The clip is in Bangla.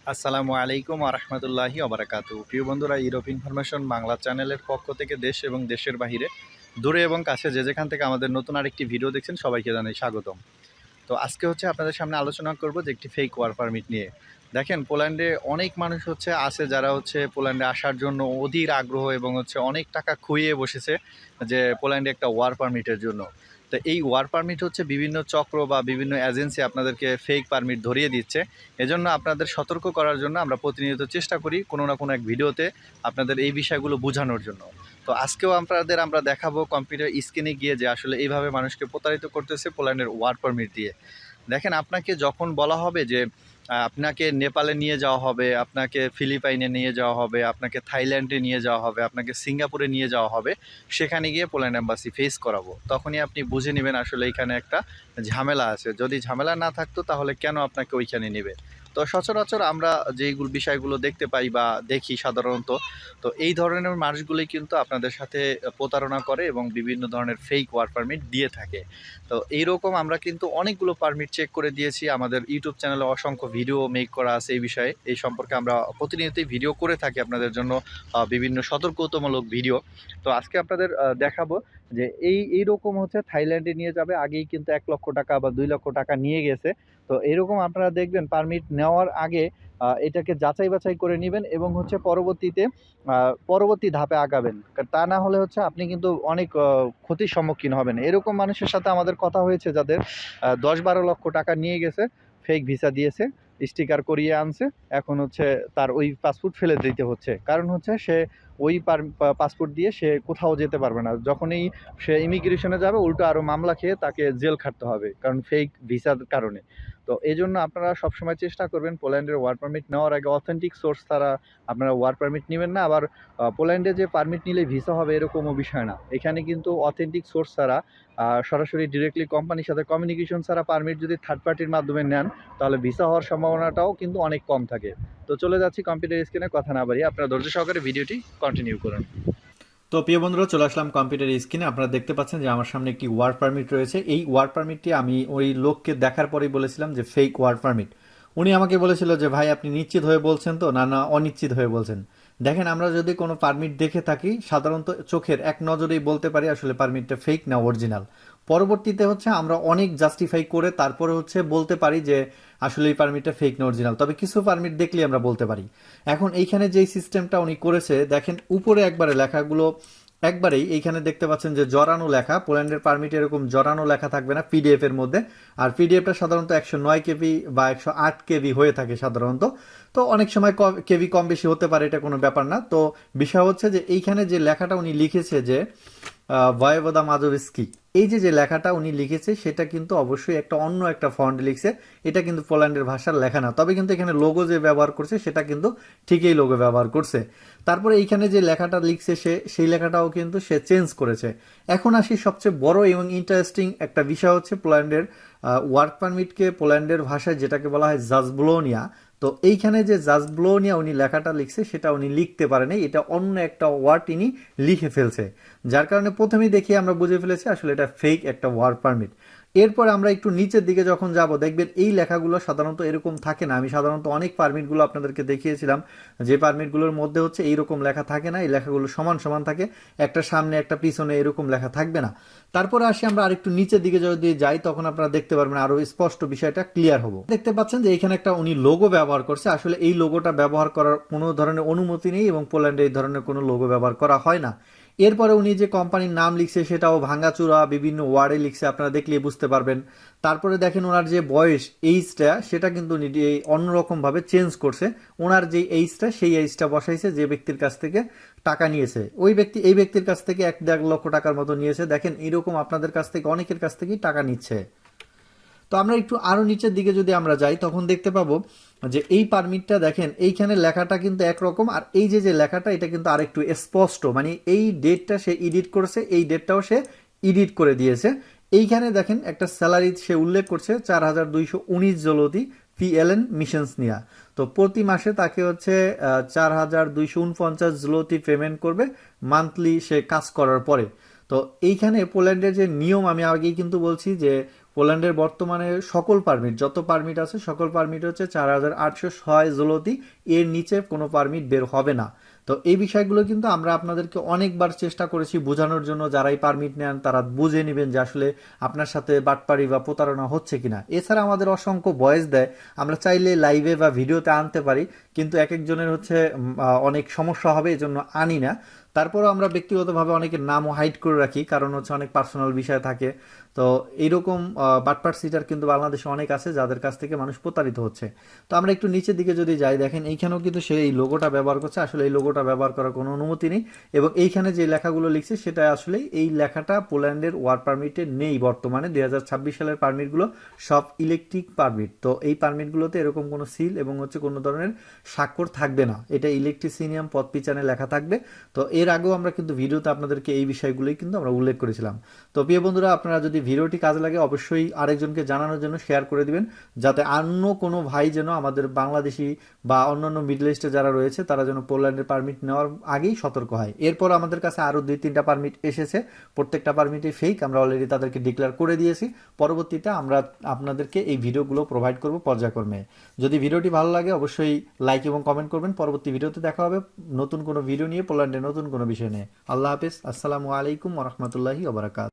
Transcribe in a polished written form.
আসসালামু আলাইকুম আরহামতুল্লাহি ওবরাকাতু। প্রিয় বন্ধুরা, ইউরোপ ইনফরমেশন বাংলা চ্যানেলের পক্ষ থেকে দেশ এবং দেশের বাহিরে দূরে এবং কাছে যে যেখান থেকে আমাদের নতুন আরেকটি ভিডিও দেখছেন সবাইকে জানাই স্বাগতম। তো আজকে আপনাদের সামনে আলোচনা করব যে একটি ফেক ওয়ার পারমিট নিয়ে। দেখেন, পোল্যান্ডে অনেক মানুষ আছে যারা পোল্যান্ডে আসার জন্য অধীর আগ্রহ এবং অনেক টাকা খুইয়ে বসেছে যে পোল্যান্ডে একটা ওয়ার পারমিটের জন্য। তো এই ওয়ার পারমিট বিভিন্ন চক্র বা বিভিন্ন এজেন্সি আপনাদেরকে ফেক পারমিট ধরিয়ে দিচ্ছে। এজন্য আপনাদের সতর্ক করার জন্য আমরা প্রতিনিয়ত চেষ্টা করি কোনো না কোনো এক ভিডিওতে আপনাদের এই বিষয়গুলো বোঝানোর জন্য। তো আজকেও আমরা দেখাবো কম্পিউটার স্ক্রিনে গিয়ে যে আসলে এইভাবে মানুষকে প্রতারিত করতেছে পোল্যান্ডের ওয়ার পারমিট দিয়ে। দেখেন, আপনাকে যখন বলা হবে যে আপনাকে নেপালে নিয়ে যাওয়া হবে, আপনাকে ফিলিপাইনে নিয়ে যাওয়া হবে, আপনাকে থাইল্যান্ডে নিয়ে যাওয়া হবে, আপনাকে সিঙ্গাপুরে নিয়ে যাওয়া হবে, সেখানে গিয়ে পোল্যান্ড এম্বাসি ফেস করাবো, তখনই আপনি বুঝে নেবেন আসলে এইখানে একটা ঝামেলা আছে। যদি ঝামেলা না থাকতো তাহলে কেন আপনাকে ওইখানে নেবে? তো সচরাচর আমরা যেইগুলো বিষয়গুলো দেখতে পাই বা দেখি সাধারণত, তো এই ধরনের মানুষগুলোই কিন্তু আপনাদের সাথে প্রতারণা করে এবং বিভিন্ন ধরনের ফেক ওয়ার্ক পারমিট দিয়ে থাকে। তো এইরকম আমরা কিন্তু অনেকগুলো পারমিট চেক করে দিয়েছি। আমাদের ইউটিউব চ্যানেলে অসংখ্য ভিডিও মেক করা আছে এই বিষয়ে। এই সম্পর্কে আমরা প্রতিনিয়তই ভিডিও করে থাকি আপনাদের জন্য, বিভিন্ন সতর্কতামূলক ভিডিও। তো আজকে আপনাদের দেখাবো যে এইরকম থাইল্যান্ডে নিয়ে যাবে। আগেই কিন্তু ১,০০,০০০ টাকা বা ২,০০,০০০ টাকা নিয়ে গেছে। তো এরকম আপনারা দেখবেন পারমিট নেওয়ার আগে এটাকে যাচাই বাছাই করে নেবেন এবং পরবর্তীতে পরবর্তী ধাপে আগাবেন। তা না হলে আপনি কিন্তু অনেক ক্ষতির সম্মুখীন হবেন। এরকম মানুষের সাথে আমাদের কথা হয়েছে যাদের ১০-১২ লক্ষ টাকা নিয়ে গেছে, ফেক ভিসা দিয়েছে, স্টিকার করিয়ে আনছে। এখন তার ওই পাসপোর্ট ফেলে দিতে হচ্ছে। কারণ সে ওই পাসপোর্ট দিয়ে সে কোথাও যেতে পারবে না। যখনই সে ইমিগ্রেশনে যাবে উল্টো আরও মামলা খেয়ে তাকে জেল খাটতে হবে, কারণ ফেক ভিসার কারণে। তো এজন্য আপনারা সবসময় চেষ্টা করবেন পোল্যান্ডের ওয়ার্ক পারমিট নেওয়ার আগে অথেন্টিক সোর্স ছাড়া আপনারা ওয়ার্ক পারমিট নেবেন না। আবার পোল্যান্ডে যে পারমিট নিলে ভিসা হবে এরকমও বিষয় না। এখানে কিন্তু অথেন্টিক সোর্স ছাড়া সরাসরি ডিরেক্টলি কোম্পানির সাথে কমিউনিকেশন ছাড়া পারমিট যদি থার্ড পার্টির মাধ্যমে নেন তাহলে ভিসা হওয়ার সম্ভাবনাটাও কিন্তু অনেক কম থাকে। তো চলে যাচ্ছি কম্পিউটার স্ক্রিনে, কথা না বাড়িয়ে আপনারা ধৈর্য সহকারে ভিডিওটি কন্টিনিউ করুন। তো প্রিয় বন্ধুরা, চলে আসলাম কম্পিউটার স্ক্রিনে। আপনারা দেখতে পাচ্ছেন যে আমার সামনে একটি ওয়ার্ক পারমিট রয়েছে। এই ওয়ার্ক পারমিটটি আমি ওই লোককে দেখার পরেই বলেছিলাম যে ফেক ওয়ার্ক পারমিট। উনি আমাকে বলেছিল যে ভাই আপনি নিশ্চিত হয়ে বলছেন তো, না না অনিশ্চিত হয়ে বলছেন। দেখেন, আমরা যদি কোনো পারমিট দেখে থাকি সাধারণত চোখের এক নজরেই বলতে পারি আসলে পারমিটটা ফেক না অরিজিনাল। পরবর্তীতে আমরা অনেক জাস্টিফাই করে তারপরে বলতে পারি যে আসলে এই পারমিটটা ফেক না অরিজিনাল। তবে কিছু পারমিট দেখলে আমরা বলতে পারি। এখন এইখানে যেই সিস্টেমটা উনি করেছে, দেখেন উপরে একবারে লেখাগুলো একবারেই এইখানে দেখতে পাচ্ছেন যে জরানো লেখা। পোল্যান্ডের পারমিট এরকম জরানো লেখা থাকবে না পিডিএফ এর মধ্যে। আর পিডিএফটা সাধারণত ১০৯ কেবি বা ১০৮ কেবি হয়ে থাকে সাধারণত। তো অনেক সময় কেবি কম বেশি হতে পারে, এটা কোনো ব্যাপার না। তো বিষয় যে এইখানে যে লেখাটা উনি লিখেছে যে ভয়েভোদা মাজোভস্কি, এই যে যে লেখাটা উনি লিখেছে সেটা কিন্তু অবশ্যই একটা অন্য একটা ফন্ট লিখছে। এটা কিন্তু পোল্যান্ডের ভাষার লেখা না। তবে কিন্তু এখানে লোগো যে ব্যবহার করছে সেটা কিন্তু ঠিকই লোগো ব্যবহার করছে। তারপরে এইখানে যে লেখাটা লিখছে সেই লেখাটাও কিন্তু সে চেঞ্জ করেছে। এখন আসি সবচেয়ে বড় এবং ইন্টারেস্টিং একটা বিষয় পোল্যান্ডের ওয়ার্ক পারমিটকে পোল্যান্ডের ভাষায় যেটাকে বলা হয় জাজব্লোনিয়া। তো এইখানে যে জাজব্লোনিয়া উনি লেখাটা লিখছে সেটা উনি লিখতে পারেনি, এটা অন্য একটা ওয়ার্ড তিনি লিখে ফেলছে। যার কারণে প্রথমেই দেখি আমরা বুঝে ফেলেছি আসলে এটা ফেক একটা ওয়ার্ক পারমিট। এরপর আমরা একটু নিচের দিকে যখন যাব দেখবেন এই লেখাগুলো সাধারণত এরকম থাকে না। আমি সাধারণত অনেক পারমিটগুলো আপনাদেরকে দেখিয়েছিলাম যে পারমিটগুলোর মধ্যে এইরকম লেখা থাকে না। এই লেখাগুলো সমান সমান থাকে, একটা সামনে একটা পিছনে, এরকম লেখা থাকবে না। তারপরে আসি আমরা আরেকটু নিচের দিকে যদি যাই তখন আপনারা দেখতে পারবেন আরো স্পষ্ট বিষয়টা ক্লিয়ার হবো। দেখতে পাচ্ছেন যে এখানে একটা উনি লোগো ব্যবহার করছে। আসলে এই লোগোটা ব্যবহার করার কোনো ধরনের অনুমতি নেই এবং পোল্যান্ডে এই ধরনের কোনো লোগো ব্যবহার করা হয় না। এরপরে উনি যে কোম্পানির নাম লিখছে সেটাও ভাঙাচোরা বিভিন্ন ওয়ার্ডে লিখছে, আপনারা দেখলে বুঝতে পারবেন। তারপরে দেখেন ওনার যে বয়স, এইজটা, সেটা কিন্তু উনি অন্যরকম ভাবে চেঞ্জ করছে। ওনার যে এইজটা সেই এইজটা বসাইছে যে ব্যক্তির কাছ থেকে টাকা নিয়েছে। ওই ব্যক্তি এই ব্যক্তির কাছ থেকে ১-১.৫ লক্ষ টাকার মতো নিয়েছে। দেখেন এরকম আপনাদের কাছ থেকে অনেকের কাছ থেকেই টাকা নিচ্ছে। তো আমরা একটু আরো নিচের দিকে যদি আমরা যাই তখন দেখতে পাবো যে এই পারমিটটা দেখেন এইখানে লেখাটা কিন্তু একরকম, আর এই যে যে লেখাটা এটা কিন্তু আরেকটু স্পষ্ট, মানে এই ডেটটা সে এডিট করেছে, এই ডেটটাও সে এডিট করে দিয়েছে। এইখানে দেখেন একটা স্যালারি সে উল্লেখ করছে ৪,২১৯ জলদি পিএলএন মিশনস নিয়া। তো প্রতি মাসে তাকে ৪,২৪৯ জলতি পেমেন্ট করবে মান্থলি সে কাজ করার পরে। তো এইখানে পোল্যান্ডের যে নিয়ম আমি আগেই কিন্তু বলছি যে পোল্যান্ডের বর্তমানে সকল পারমিট, যত পারমিট আছে সকল পারমিট হচ্ছে 4,806 জলতি, এর নিচে কোনো পারমিট বের হবে না। তো এই বিষয়গুলো কিন্তু আমরা আপনাদেরকে অনেকবার চেষ্টা করেছি বোঝানোর জন্য, যারাই পারমিট নেন তারা বুঝে নেবেন যে আসলে আপনার সাথে বাটপারি বা প্রতারণা হচ্ছে কিনা। এছাড়া আমাদের অসংখ্য ভয়েস দেয়, আমরা চাইলে লাইভে বা ভিডিওতে আনতে পারি, কিন্তু এক একজনের হচ্ছে অনেক সমস্যা হবে, এজন্য আনি না। তারপরও আমরা ব্যক্তিগতভাবে অনেকের নামও হাইড করে রাখি, কারণ হচ্ছে অনেক পার্সোনাল বিষয় থাকে। তো এইরকম বাটপার সিটার কিন্তু বাংলাদেশে অনেক আছে, যাদের কাছ থেকে মানুষ প্রতারিত হচ্ছে। তো আমরা একটু নিচের দিকে যদি যাই, দেখেন এইখানেও কিন্তু সে এই লোগোটা ব্যবহার করছে। আসলে এই লোগোটা ব্যবহার করার কোনো অনুমতি নেই, এবং এইখানে যে লেখাগুলো লিখছে সেটা আসলে এই লেখাটা পোল্যান্ডের ওয়ার্ক পারমিটে নেই বর্তমানে। 2026 সালের পারমিটগুলো সব ইলেকট্রিক পারমিট। তো এই পারমিটগুলোতে এরকম কোনো সিল এবং হচ্ছে কোনো ধরনের স্বাক্ষর থাকবে না, এটা ইলেকট্রিসিনিয়াম পদপিচানে লেখা থাকবে। তো এর আগেও আমরা কিন্তু ভিডিওতে আপনাদেরকে এই বিষয়গুলোই কিন্তু আমরা উল্লেখ করেছিলাম। তো প্রিয় বন্ধুরা, আপনারা যদি ভিডিওটি কাজে লাগে অবশ্যই আরেকজনকে জানানোর জন্য শেয়ার করে দিবেন, যাতে অন্য কোনো ভাই যেন আমাদের বাংলাদেশি বা অন্যান্য মিডল ইস্টে যারা রয়েছে তারা যেন পোল্যান্ডের পারমিট নেওয়ার আগেই সতর্ক হয়। এরপর আমাদের কাছে আরও 2-3টা পারমিট এসেছে, প্রত্যেকটা পারমিটই ফেক, আমরা অলরেডি তাদেরকে ডিক্লেয়ার করে দিয়েছি। পরবর্তীতে আমরা আপনাদেরকে এই ভিডিওগুলো প্রোভাইড করব পর্যায়ক্রমে। যদি ভিডিওটি ভালো লাগে অবশ্যই লাইক এবং কমেন্ট করবেন। পরবর্তী ভিডিওতে দেখা হবে নতুন কোনো ভিডিও নিয়ে, পোল্যান্ডের নতুন কোনো বিষয় নিয়ে। আল্লাহ হাফিজ, আসসালামু আলাইকুম ওয়া রাহমাতুল্লাহি ওয়া বারাকাতুহু।